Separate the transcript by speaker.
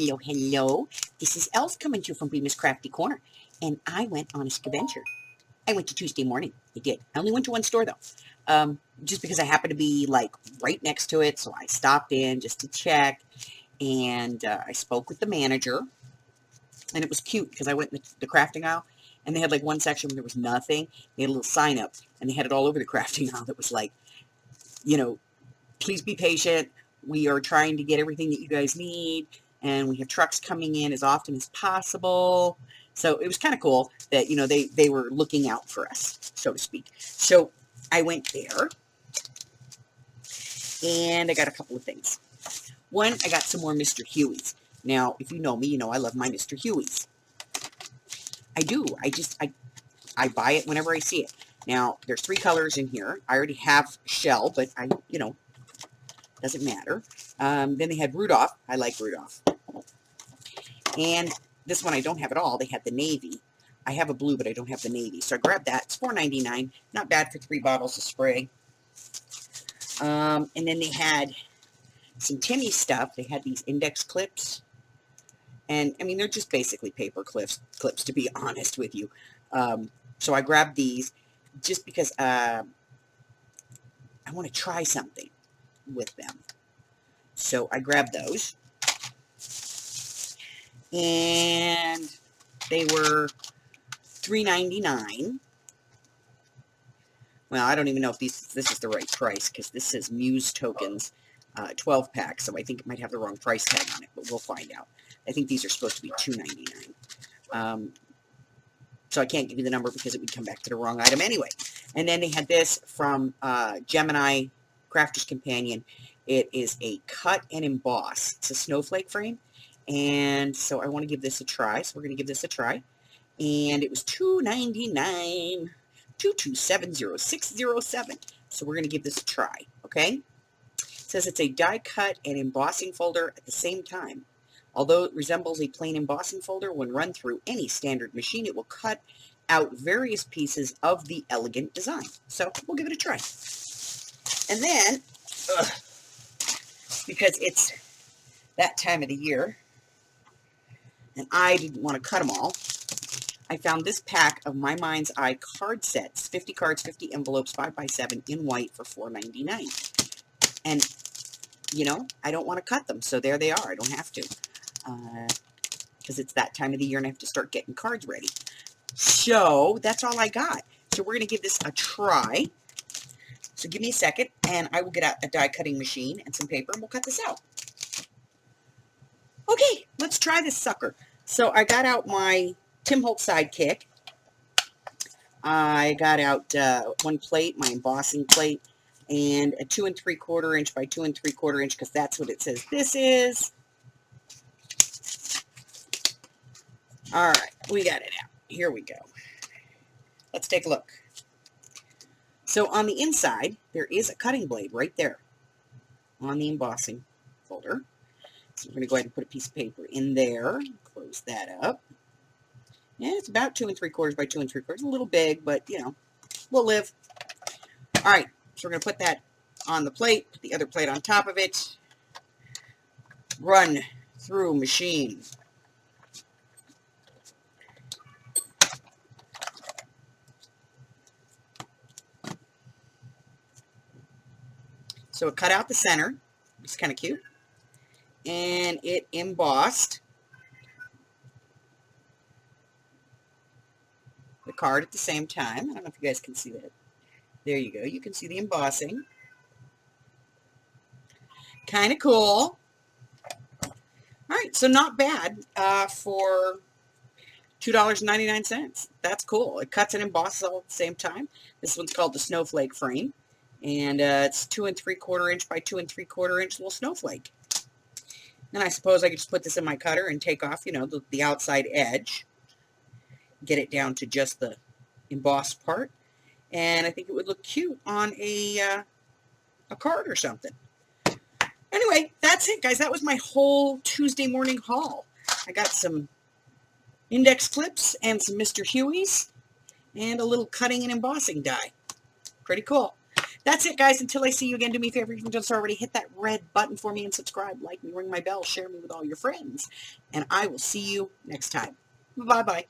Speaker 1: Hello, hello. This is Els coming to you from Bemis Crafty Corner. And I went on a Scaventure. I went to Tuesday morning. I did. I only went to one store, though. Just because I happened to be, like, right next to it. So I stopped in just to check. And I spoke with the manager. And it was cute because I went in the crafting aisle. And they had, like, one section where there was nothing. They had a little sign up. And they had it all over the crafting aisle that was like, you know, please be patient. We are trying to get everything that you guys need, and we have trucks coming in as often as possible. So it was kind of cool that, you know, they were looking out for us, so to speak. So I went there, and I got a couple of things. One, I got some more Mr. Huey's. Now, if you know me, you know I love my Mr. Huey's. I do. I buy it whenever I see it. Now, there's 3 colors in here. I already have shell, but doesn't matter. Then they had Rudolph. I like Rudolph. And this one I don't have at all. They had the navy. I have a blue, but I don't have the navy. So I grabbed that. It's $4.99. Not bad for 3 bottles of spray. And then they had some Timmy stuff. They had these index clips. And, I mean, they're just basically paper clips, to be honest with you. So I grabbed these just because I want to try something with them. So I grabbed those. And they were $3.99. Well, I don't even know if this is the right price because this says Muse Tokens 12 pack, so I think it might have the wrong price tag on it, but we'll find out. I think these are supposed to be $2.99. So I can't give you the number because it would come back to the wrong item anyway. And then they had this from Gemini Crafter's Companion. It is a cut and emboss. It's a snowflake frame. And so I want to give this a try. So we're going to give this a try. And it was $2.99. 2270607. So we're going to give this a try. Okay? It says it's a die cut and embossing folder at the same time. Although it resembles a plain embossing folder, when run through any standard machine, it will cut out various pieces of the elegant design. So we'll give it a try. And then, because it's that time of the year, and I didn't want to cut them all, I found this pack of My Mind's Eye card sets, 50 cards, 50 envelopes, 5x7 in white for $4.99. And, you know, I don't want to cut them, so there they are. I don't have to. Because it's that time of the year and I have to start getting cards ready. So that's all I got. So we're going to give this a try. So give me a second and I will get out a die cutting machine and some paper and we'll cut this out. Okay, let's try this sucker. So I got out my Tim Holtz Sidekick. I got out one plate, my embossing plate, and a 2 3/4 inch by 2 3/4 inch because that's what it says this is. All right, we got it out. Here we go. Let's take a look. So on the inside, there is a cutting blade right there on the embossing folder. So we're going to go ahead and put a piece of paper in there. Close that up. Yeah, it's about 2 3/4 by 2 3/4. A little big, but, you know, we'll live. All right, so we're going to put that on the plate, put the other plate on top of it. Run through machine. So it cut out the center. It's kind of cute. And it embossed the card at the same time. I don't know if you guys can see that. There you go. You can see the embossing. Kind of cool. All right, so not bad for $2.99. That's cool. It cuts and embosses all at the same time. This one's called the Snowflake Frame. And it's 2 3/4 inch by 2 3/4 inch little snowflake. And I suppose I could just put this in my cutter and take off, you know, the outside edge. Get it down to just the embossed part. And I think it would look cute on a card or something. Anyway, that's it, guys. That was my whole Tuesday morning haul. I got some index clips and some Mr. Huey's and a little cutting and embossing die. Pretty cool. That's it, guys. Until I see you again, do me a favor. You can just already hit that red button for me and subscribe, like me, ring my bell, share me with all your friends. And I will see you next time. Bye-bye.